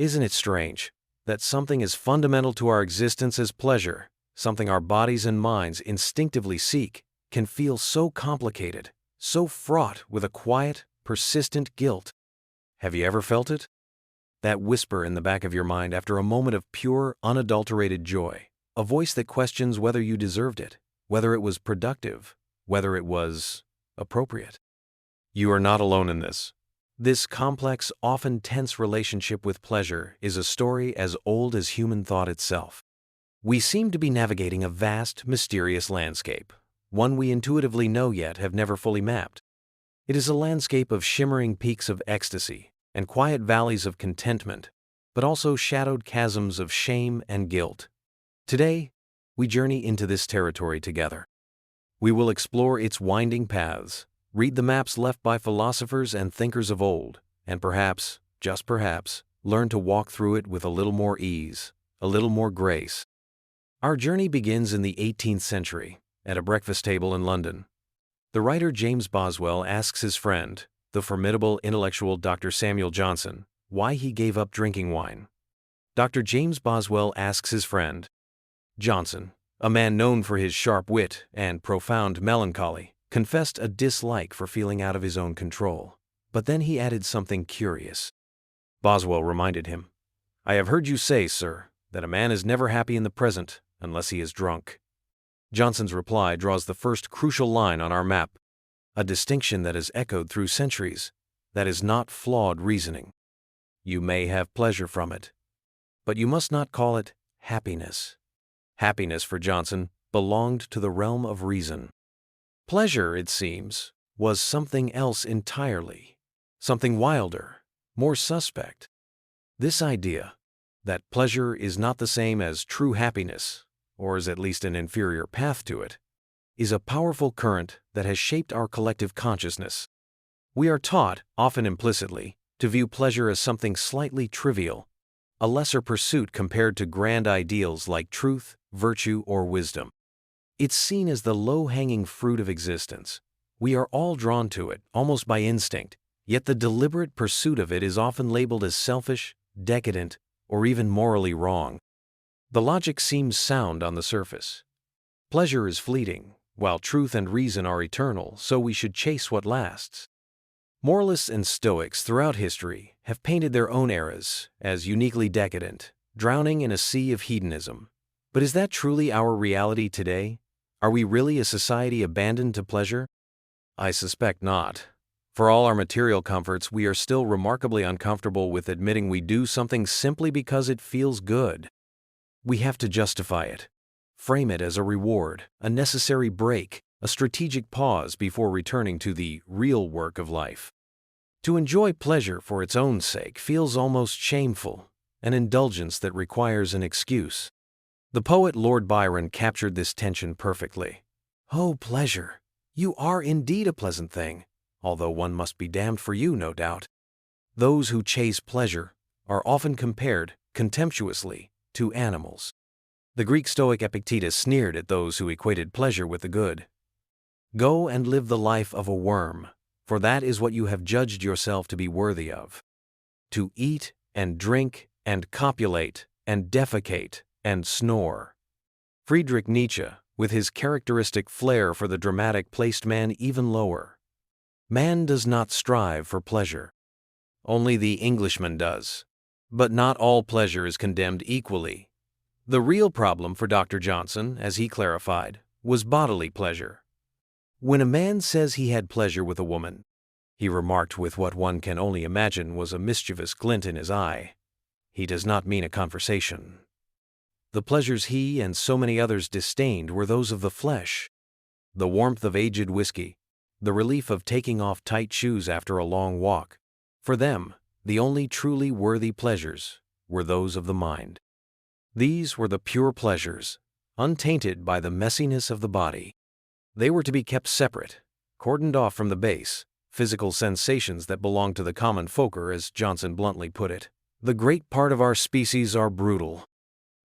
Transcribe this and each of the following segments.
Isn't it strange that something as fundamental to our existence as pleasure, something our bodies and minds instinctively seek, can feel so complicated, so fraught with a quiet, persistent guilt? Have you ever felt it? That whisper in the back of your mind after a moment of pure, unadulterated joy, a voice that questions whether you deserved it, whether it was productive, whether it was appropriate. You are not alone in this. This complex, often tense relationship with pleasure is a story as old as human thought itself. We seem to be navigating a vast, mysterious landscape, one we intuitively know yet have never fully mapped. It is a landscape of shimmering peaks of ecstasy and quiet valleys of contentment, but also shadowed chasms of shame and guilt. Today, we journey into this territory together. We will explore its winding paths, read the maps left by philosophers and thinkers of old, and perhaps, just perhaps, learn to walk through it with a little more ease, a little more grace. Our journey begins in the 18th century, at a breakfast table in London. The writer James Boswell asks his friend, the formidable intellectual Dr. Samuel Johnson, why he gave up drinking wine. Dr. James Boswell asks his friend, Johnson, a man known for his sharp wit and profound melancholy, confessed a dislike for feeling out of his own control. But then he added something curious. Boswell reminded him, "I have heard you say, sir, that a man is never happy in the present unless he is drunk." Johnson's reply draws the first crucial line on our map, a distinction that has echoed through centuries, that is not flawed reasoning. You may have pleasure from it, but you must not call it happiness. Happiness, for Johnson, belonged to the realm of reason. Pleasure, it seems, was something else entirely, something wilder, more suspect. This idea, that pleasure is not the same as true happiness, or is at least an inferior path to it, is a powerful current that has shaped our collective consciousness. We are taught, often implicitly, to view pleasure as something slightly trivial, a lesser pursuit compared to grand ideals like truth, virtue, or wisdom. It's seen as the low-hanging fruit of existence. We are all drawn to it, almost by instinct, yet the deliberate pursuit of it is often labeled as selfish, decadent, or even morally wrong. The logic seems sound on the surface. Pleasure is fleeting, while truth and reason are eternal, so we should chase what lasts. Moralists and Stoics throughout history have painted their own eras as uniquely decadent, drowning in a sea of hedonism. But is that truly our reality today? Are we really a society abandoned to pleasure? I suspect not. For all our material comforts, we are still remarkably uncomfortable with admitting we do something simply because it feels good. We have to justify it, frame it as a reward, a necessary break, a strategic pause before returning to the real work of life. To enjoy pleasure for its own sake feels almost shameful, an indulgence that requires an excuse. The poet Lord Byron captured this tension perfectly. "Oh, pleasure, you are indeed a pleasant thing, although one must be damned for you, no doubt." Those who chase pleasure are often compared, contemptuously, to animals. The Greek Stoic Epictetus sneered at those who equated pleasure with the good. "Go and live the life of a worm, for that is what you have judged yourself to be worthy of. To eat and drink and copulate and defecate and snore." Friedrich Nietzsche, with his characteristic flair for the dramatic, placed man even lower. Man does not strive for pleasure. Only the Englishman does. But not all pleasure is condemned equally. The real problem for Dr. Johnson, as he clarified, was bodily pleasure. When a man says he had pleasure with a woman, he remarked with what one can only imagine was a mischievous glint in his eye, he does not mean a conversation. The pleasures he and so many others disdained were those of the flesh. The warmth of aged whiskey, the relief of taking off tight shoes after a long walk. For them, the only truly worthy pleasures were those of the mind. These were the pure pleasures, untainted by the messiness of the body. They were to be kept separate, cordoned off from the base, physical sensations that belong to the common folk, or as Johnson bluntly put it, "The great part of our species are brutal."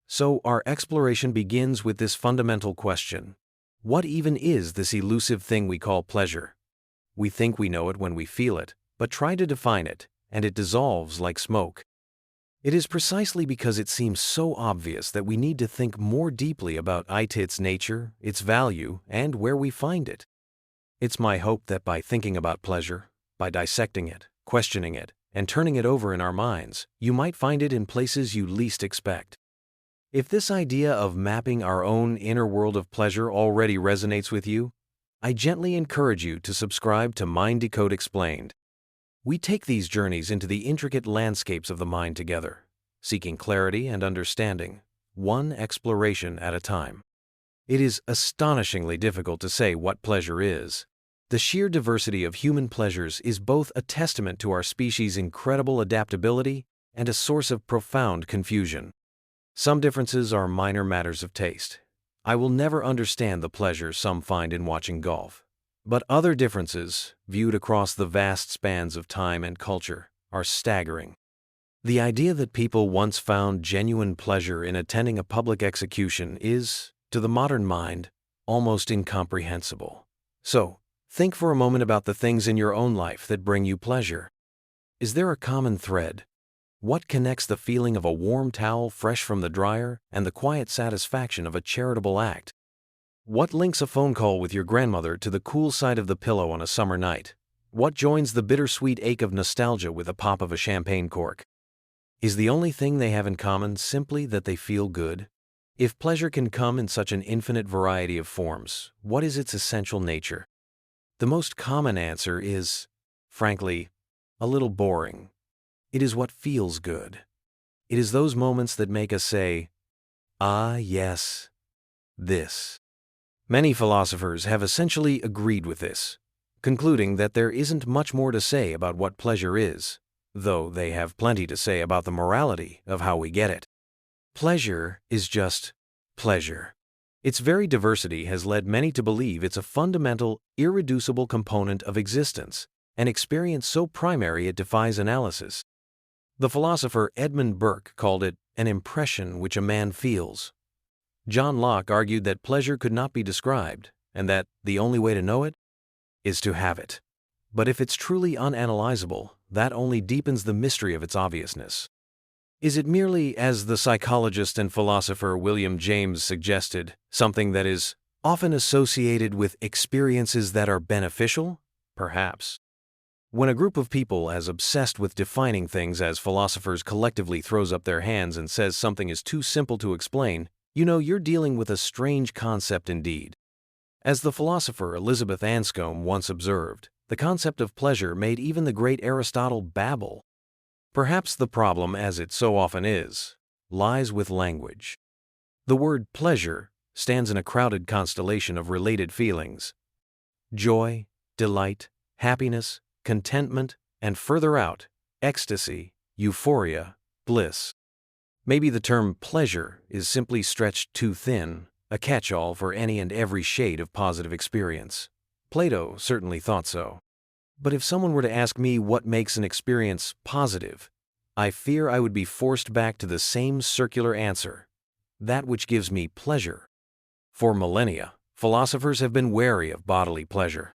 So our exploration begins with this fundamental question. What even is this elusive thing we call pleasure? We think we know it when we feel it, but try to define it, and it dissolves like smoke. It is precisely because it seems so obvious that we need to think more deeply about its nature, its value, and where we find it. It's my hope that by thinking about pleasure, by dissecting it, questioning it, and turning it over in our minds, you might find it in places you least expect. If this idea of mapping our own inner world of pleasure already resonates with you, I gently encourage you to subscribe to Mind Decode Explained. We take these journeys into the intricate landscapes of the mind together, seeking clarity and understanding, one exploration at a time. It is astonishingly difficult to say what pleasure is. The sheer diversity of human pleasures is both a testament to our species' incredible adaptability and a source of profound confusion. Some differences are minor matters of taste. I will never understand the pleasure some find in watching golf. But other differences, viewed across the vast spans of time and culture, are staggering. The idea that people once found genuine pleasure in attending a public execution is, to the modern mind, almost incomprehensible. So, think for a moment about the things in your own life that bring you pleasure. Is there a common thread? What connects the feeling of a warm towel fresh from the dryer and the quiet satisfaction of a charitable act? What links a phone call with your grandmother to the cool side of the pillow on a summer night? What joins the bittersweet ache of nostalgia with a pop of a champagne cork? Is the only thing they have in common simply that they feel good? If pleasure can come in such an infinite variety of forms, what is its essential nature? The most common answer is, frankly, a little boring. It is what feels good. It is those moments that make us say, "Ah, yes, this." Many philosophers have essentially agreed with this, concluding that there isn't much more to say about what pleasure is, though they have plenty to say about the morality of how we get it. Pleasure is just pleasure. Its very diversity has led many to believe it's a fundamental, irreducible component of existence, an experience so primary it defies analysis. The philosopher Edmund Burke called it an impression which a man feels. John Locke argued that pleasure could not be described, and that the only way to know it is to have it. But if it's truly unanalyzable, that only deepens the mystery of its obviousness. Is it merely, as the psychologist and philosopher William James suggested, something that is often associated with experiences that are beneficial? Perhaps. When a group of people as obsessed with defining things as philosophers collectively throws up their hands and says something is too simple to explain, you know you're dealing with a strange concept indeed. As the philosopher Elizabeth Anscombe once observed, the concept of pleasure made even the great Aristotle babble. Perhaps the problem, as it so often is, lies with language. The word pleasure stands in a crowded constellation of related feelings: joy, delight, happiness, contentment, and further out, ecstasy, euphoria, bliss. Maybe the term pleasure is simply stretched too thin, a catch-all for any and every shade of positive experience. Plato certainly thought so. But if someone were to ask me what makes an experience positive, I fear I would be forced back to the same circular answer: that which gives me pleasure. For millennia, philosophers have been wary of bodily pleasure.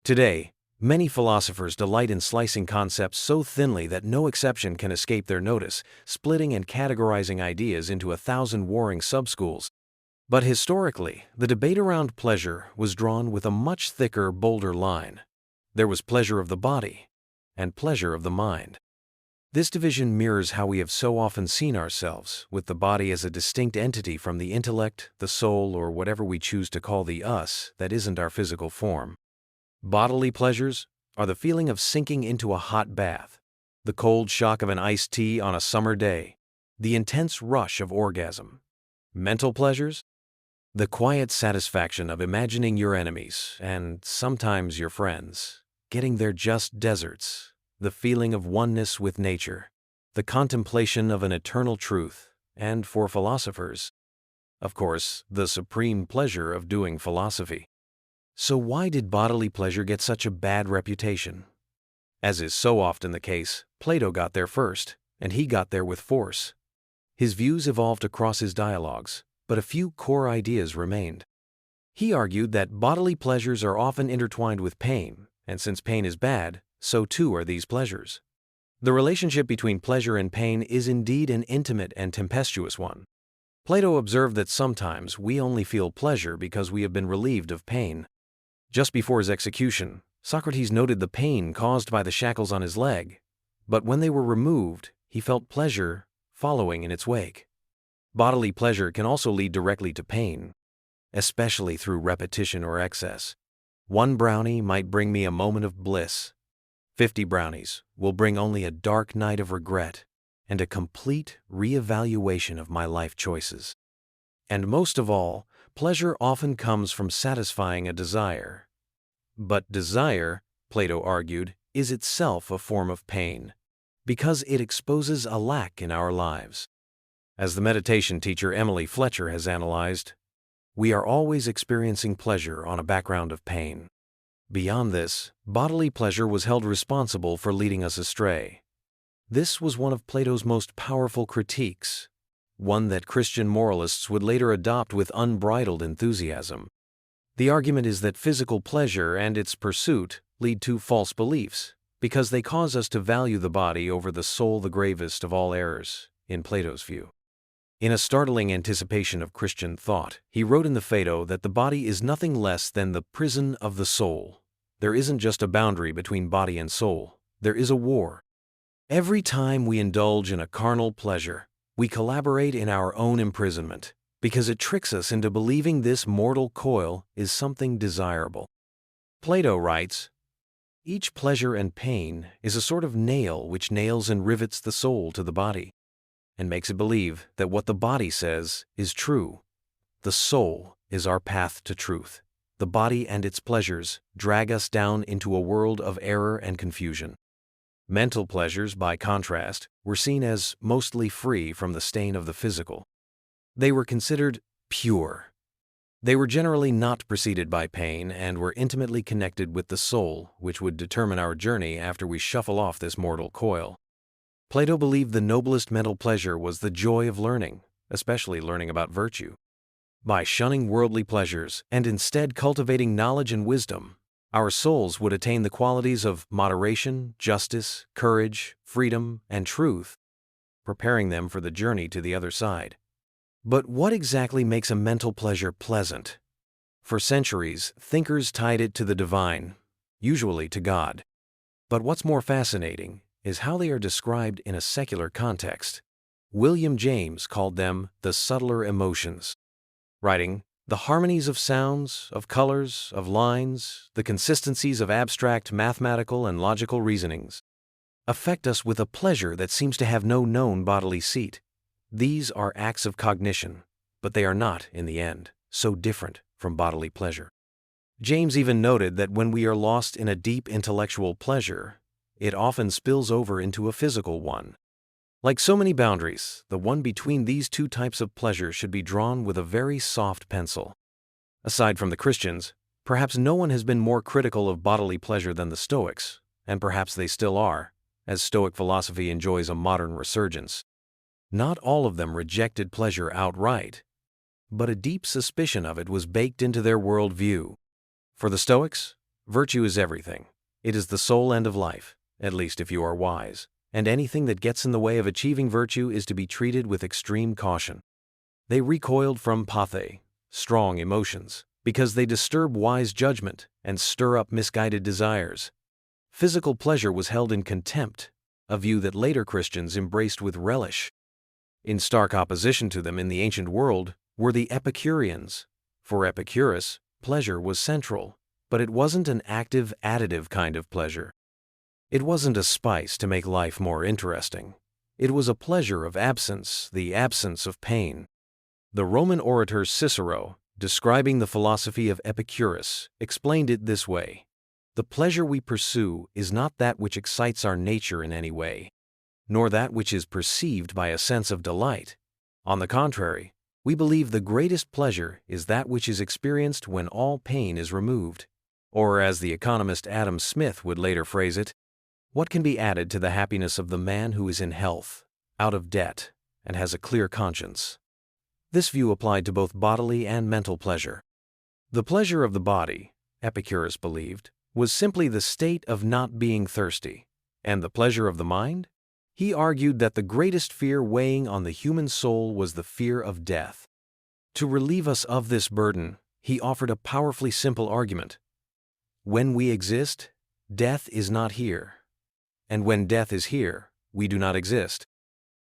Today, many philosophers delight in slicing concepts so thinly that no exception can escape their notice, splitting and categorizing ideas into 1,000 warring subschools. But historically, the debate around pleasure was drawn with a much thicker, bolder line. There was pleasure of the body and pleasure of the mind. This division mirrors how we have so often seen ourselves, with the body as a distinct entity from the intellect, the soul, or whatever we choose to call the us that isn't our physical form. Bodily pleasures are the feeling of sinking into a hot bath, the cold shock of an iced tea on a summer day, the intense rush of orgasm. Mental pleasures? The quiet satisfaction of imagining your enemies, and sometimes your friends, getting their just deserts, the feeling of oneness with nature, the contemplation of an eternal truth, and for philosophers, of course, the supreme pleasure of doing philosophy. So why did bodily pleasure get such a bad reputation? As is so often the case, Plato got there first, and he got there with force. His views evolved across his dialogues, but a few core ideas remained. He argued that bodily pleasures are often intertwined with pain, and since pain is bad, so too are these pleasures. The relationship between pleasure and pain is indeed an intimate and tempestuous one. Plato observed that sometimes we only feel pleasure because we have been relieved of pain. Just before his execution, Socrates noted the pain caused by the shackles on his leg, but when they were removed, he felt pleasure following in its wake. Bodily pleasure can also lead directly to pain, especially through repetition or excess. One brownie might bring me a moment of bliss. 50 brownies will bring only a dark night of regret and a complete reevaluation of my life choices. And most of all, pleasure often comes from satisfying a desire. But desire, Plato argued, is itself a form of pain, because it exposes a lack in our lives. As the meditation teacher Emily Fletcher has analyzed, we are always experiencing pleasure on a background of pain. Beyond this, bodily pleasure was held responsible for leading us astray. This was one of Plato's most powerful critiques, one that Christian moralists would later adopt with unbridled enthusiasm. The argument is that physical pleasure and its pursuit lead to false beliefs, because they cause us to value the body over the soul, the gravest of all errors, in Plato's view. In a startling anticipation of Christian thought, he wrote in the Phaedo that the body is nothing less than the prison of the soul. There isn't just a boundary between body and soul, there is a war. Every time we indulge in a carnal pleasure, we collaborate in our own imprisonment, because it tricks us into believing this mortal coil is something desirable. Plato writes, "Each pleasure and pain is a sort of nail which nails and rivets the soul to the body, and makes it believe that what the body says is true. The soul is our path to truth. The body and its pleasures drag us down into a world of error and confusion." Mental pleasures, by contrast, were seen as mostly free from the stain of the physical. They were considered pure. They were generally not preceded by pain and were intimately connected with the soul, which would determine our journey after we shuffle off this mortal coil. Plato believed the noblest mental pleasure was the joy of learning, especially learning about virtue. By shunning worldly pleasures and instead cultivating knowledge and wisdom, our souls would attain the qualities of moderation, justice, courage, freedom, and truth, preparing them for the journey to the other side. But what exactly makes a mental pleasure pleasant? For centuries, thinkers tied it to the divine, usually to God. But what's more fascinating is how they are described in a secular context. William James called them the subtler emotions, writing, "The harmonies of sounds, of colors, of lines, the consistencies of abstract mathematical and logical reasonings, affect us with a pleasure that seems to have no known bodily seat. These are acts of cognition, but they are not, in the end, so different from bodily pleasure." James even noted that when we are lost in a deep intellectual pleasure, it often spills over into a physical one. Like so many boundaries, the one between these two types of pleasure should be drawn with a very soft pencil. Aside from the Christians, perhaps no one has been more critical of bodily pleasure than the Stoics, and perhaps they still are, as Stoic philosophy enjoys a modern resurgence. Not all of them rejected pleasure outright, but a deep suspicion of it was baked into their worldview. For the Stoics, virtue is everything. It is the sole end of life, at least if you are wise, and anything that gets in the way of achieving virtue is to be treated with extreme caution. They recoiled from pathe, strong emotions, because they disturb wise judgment and stir up misguided desires. Physical pleasure was held in contempt, a view that later Christians embraced with relish. In stark opposition to them in the ancient world were the Epicureans. For Epicurus, pleasure was central, but it wasn't an active, additive kind of pleasure. It wasn't a spice to make life more interesting. It was a pleasure of absence, the absence of pain. The Roman orator Cicero, describing the philosophy of Epicurus, explained it this way: "The pleasure we pursue is not that which excites our nature in any way, nor that which is perceived by a sense of delight. On the contrary, we believe the greatest pleasure is that which is experienced when all pain is removed." Or, as the economist Adam Smith would later phrase it, "What can be added to the happiness of the man who is in health, out of debt, and has a clear conscience?" This view applied to both bodily and mental pleasure. The pleasure of the body, Epicurus believed, was simply the state of not being thirsty, And the pleasure of the mind? He argued that the greatest fear weighing on the human soul was the fear of death. To relieve us of this burden, he offered a powerfully simple argument. When we exist, death is not here. And when death is here, we do not exist.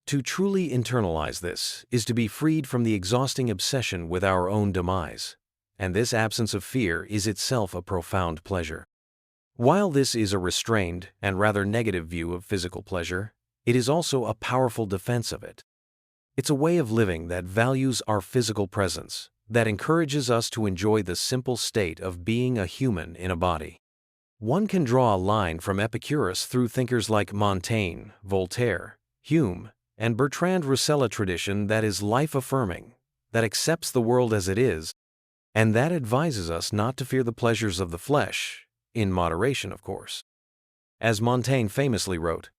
To truly internalize this is to be freed from the exhausting obsession with our own demise, and this absence of fear is itself a profound pleasure. While this is a restrained and rather negative view of physical pleasure, it is also a powerful defense of it. It's a way of living that values our physical presence, that encourages us to enjoy the simple state of being a human in a body. One can draw a line from Epicurus through thinkers like Montaigne, Voltaire, Hume, and Bertrand Russell's tradition that is life-affirming, that accepts the world as it is, and that advises us not to fear the pleasures of the flesh, in moderation, of course. As Montaigne famously wrote,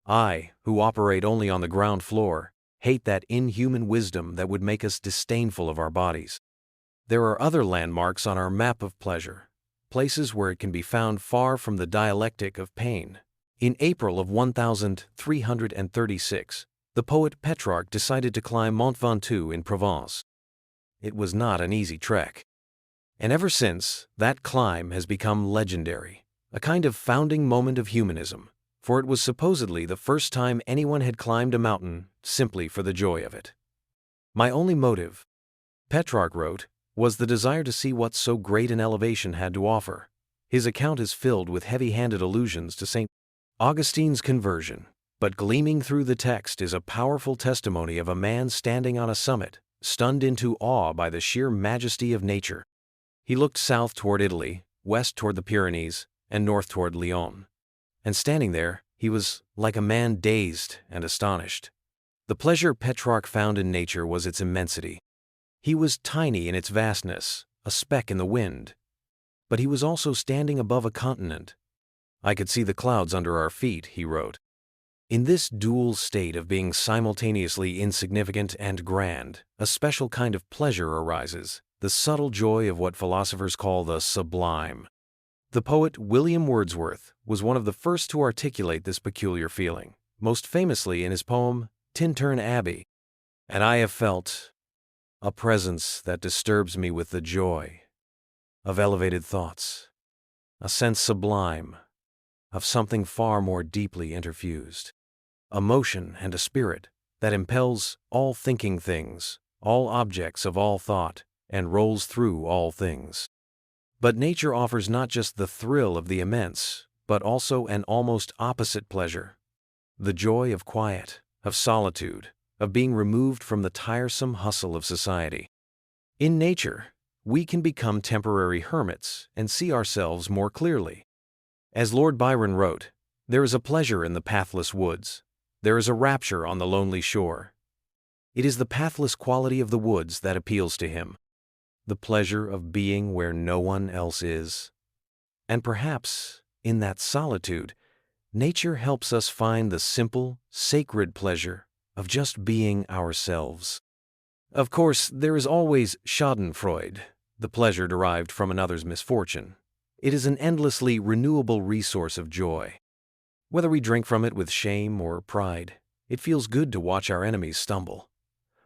"I, who operate only on the ground floor, hate that inhuman wisdom that would make us disdainful of our bodies." There are other landmarks on our map of pleasure, places where it can be found far from the dialectic of pain. In April of 1336, the poet Petrarch decided to climb Mont Ventoux in Provence. It was not an easy trek. And ever since, that climb has become legendary, a kind of founding moment of humanism, for it was supposedly the first time anyone had climbed a mountain simply for the joy of it. "My only motive," Petrarch wrote, "was the desire to see what so great an elevation had to offer." His account is filled with heavy-handed allusions to St. Augustine's conversion, but gleaming through the text is a powerful testimony of a man standing on a summit, stunned into awe by the sheer majesty of nature. He looked south toward Italy, west toward the Pyrenees, and north toward Lyon. And standing there, he was like a man dazed and astonished. The pleasure Petrarch found in nature was its immensity. He was tiny in its vastness, a speck in the wind. But he was also standing above a continent. "I could see the clouds under our feet," he wrote. In this dual state of being simultaneously insignificant and grand, a special kind of pleasure arises, the subtle joy of what philosophers call the sublime. The poet William Wordsworth was one of the first to articulate this peculiar feeling, most famously in his poem Tintern Abbey. "And I have felt a presence that disturbs me with the joy of elevated thoughts, a sense sublime of something far more deeply interfused, a motion and a spirit that impels all thinking things, all objects of all thought, and rolls through all things." But nature offers not just the thrill of the immense, but also an almost opposite pleasure, the joy of quiet, of solitude, of being removed from the tiresome hustle of society. In nature, we can become temporary hermits and see ourselves more clearly. As Lord Byron wrote, "There is a pleasure in the pathless woods. There is a rapture on the lonely shore." It is the pathless quality of the woods that appeals to him, the pleasure of being where no one else is. And perhaps, in that solitude, nature helps us find the simple, sacred pleasure of just being ourselves. Of course, there is always Schadenfreude, the pleasure derived from another's misfortune. It is an endlessly renewable resource of joy. Whether we drink from it with shame or pride, it feels good to watch our enemies stumble.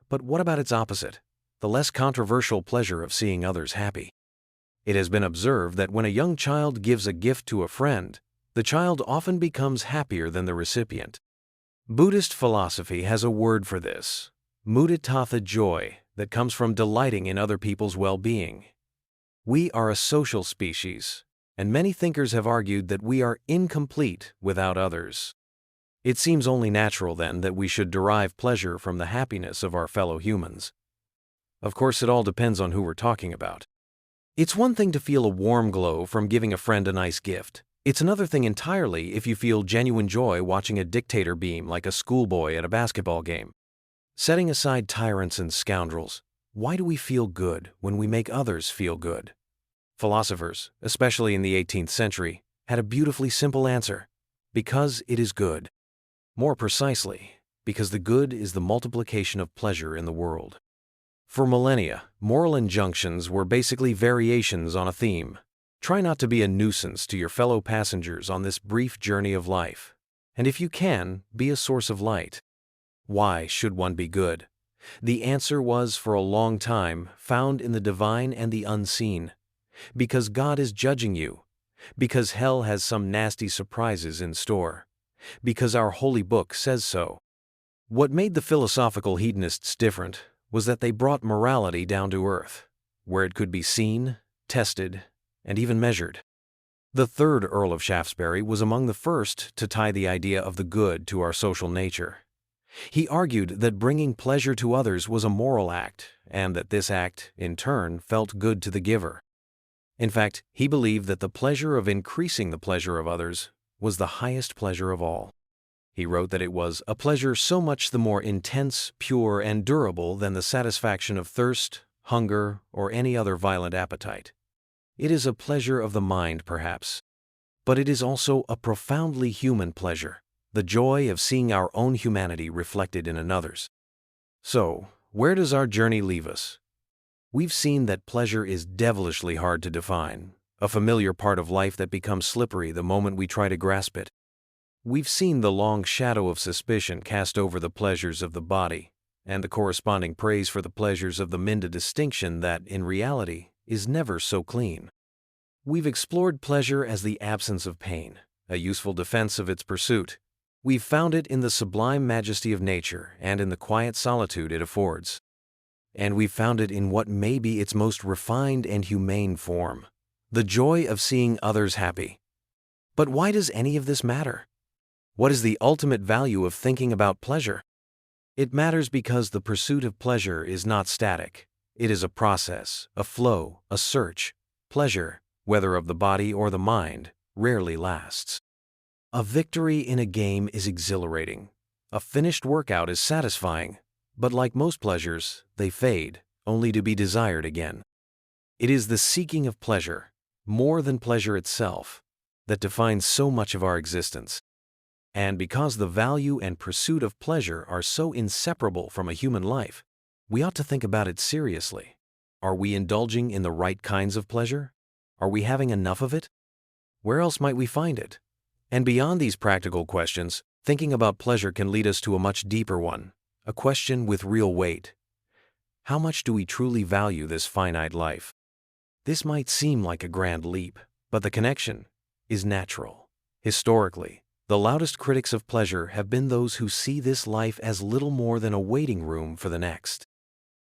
But what about its opposite, the less controversial pleasure of seeing others happy? It has been observed that when a young child gives a gift to a friend, the child often becomes happier than the recipient. Buddhist philosophy has a word for this, muditā, joy that comes from delighting in other people's well-being. We are a social species, and many thinkers have argued that we are incomplete without others. It seems only natural, then, that we should derive pleasure from the happiness of our fellow humans. Of course, it all depends on who we're talking about. It's one thing to feel a warm glow from giving a friend a nice gift. It's another thing entirely if you feel genuine joy watching a dictator beam like a schoolboy at a basketball game. Setting aside tyrants and scoundrels, why do we feel good when we make others feel good? Philosophers, especially in the 18th century, had a beautifully simple answer: because it is good. More precisely, because the good is the multiplication of pleasure in the world. For millennia, moral injunctions were basically variations on a theme. Try not to be a nuisance to your fellow passengers on this brief journey of life. And if you can, be a source of light. Why should one be good? The answer was, for a long time, found in the divine and the unseen. Because God is judging you. Because hell has some nasty surprises in store. Because our holy book says so. What made the philosophical hedonists different was that they brought morality down to earth, where it could be seen, tested, and even measured. The third Earl of Shaftesbury was among the first to tie the idea of the good to our social nature. He argued that bringing pleasure to others was a moral act, and that this act, in turn, felt good to the giver. In fact, he believed that the pleasure of increasing the pleasure of others was the highest pleasure of all. He wrote that it was a pleasure so much the more intense, pure, and durable than the satisfaction of thirst, hunger, or any other violent appetite. It is a pleasure of the mind, perhaps, but it is also a profoundly human pleasure, the joy of seeing our own humanity reflected in another's. So, where does our journey leave us? We've seen that pleasure is devilishly hard to define, a familiar part of life that becomes slippery the moment we try to grasp it. We've seen the long shadow of suspicion cast over the pleasures of the body, and the corresponding praise for the pleasures of the mind, a distinction that, in reality, is never so clean. We've explored pleasure as the absence of pain, a useful defense of its pursuit. We've found it in the sublime majesty of nature and in the quiet solitude it affords. And we've found it in what may be its most refined and humane form, the joy of seeing others happy. But why does any of this matter? What is the ultimate value of thinking about pleasure? It matters because the pursuit of pleasure is not static. It is a process, a flow, a search. Pleasure, whether of the body or the mind, rarely lasts. A victory in a game is exhilarating. A finished workout is satisfying. But like most pleasures, they fade, only to be desired again. It is the seeking of pleasure, more than pleasure itself, that defines so much of our existence. And because the value and pursuit of pleasure are so inseparable from a human life, we ought to think about it seriously. Are we indulging in the right kinds of pleasure? Are we having enough of it? Where else might we find it? And beyond these practical questions, thinking about pleasure can lead us to a much deeper one, a question with real weight. How much do we truly value this finite life? This might seem like a grand leap, but the connection is natural. Historically, the loudest critics of pleasure have been those who see this life as little more than a waiting room for the next.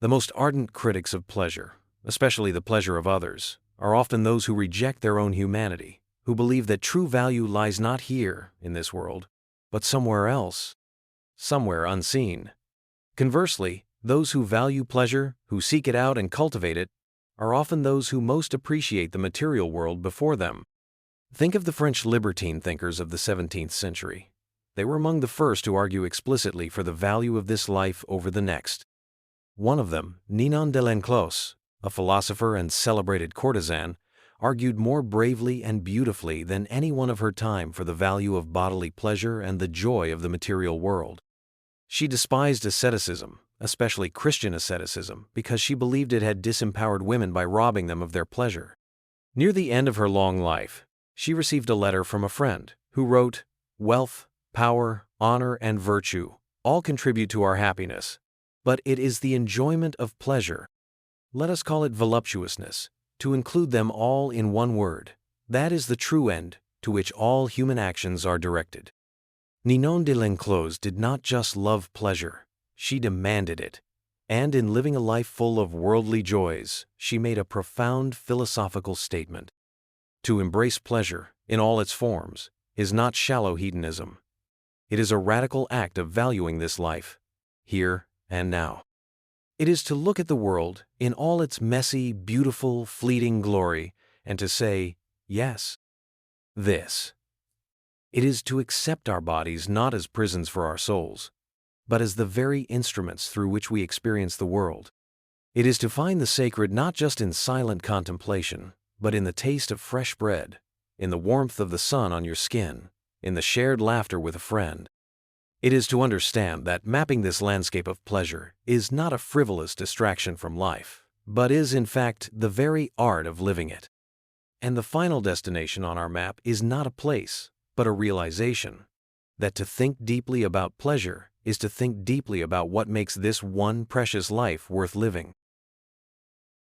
The most ardent critics of pleasure, especially the pleasure of others, are often those who reject their own humanity, who believe that true value lies not here, in this world, but somewhere else, somewhere unseen. Conversely, those who value pleasure, who seek it out and cultivate it, are often those who most appreciate the material world before them. Think of the French libertine thinkers of the 17th century. They were among the first to argue explicitly for the value of this life over the next. One of them, Ninon de l'Enclos, a philosopher and celebrated courtesan, argued more bravely and beautifully than anyone of her time for the value of bodily pleasure and the joy of the material world. She despised asceticism, especially Christian asceticism, because she believed it had disempowered women by robbing them of their pleasure. Near the end of her long life, she received a letter from a friend who wrote, "Wealth, power, honor, and virtue all contribute to our happiness, but it is the enjoyment of pleasure, let us call it voluptuousness, to include them all in one word, that is the true end to which all human actions are directed." Ninon de l'Enclos did not just love pleasure, she demanded it. And in living a life full of worldly joys, she made a profound philosophical statement. To embrace pleasure, in all its forms, is not shallow hedonism. It is a radical act of valuing this life, here and now. It is to look at the world in all its messy, beautiful, fleeting glory, and to say, yes, this. It is to accept our bodies not as prisons for our souls, but as the very instruments through which we experience the world. It is to find the sacred not just in silent contemplation, but in the taste of fresh bread, in the warmth of the sun on your skin, in the shared laughter with a friend. It is to understand that mapping this landscape of pleasure is not a frivolous distraction from life, but is, in fact, the very art of living it. And the final destination on our map is not a place, but a realization. that to think deeply about pleasure is to think deeply about what makes this one precious life worth living.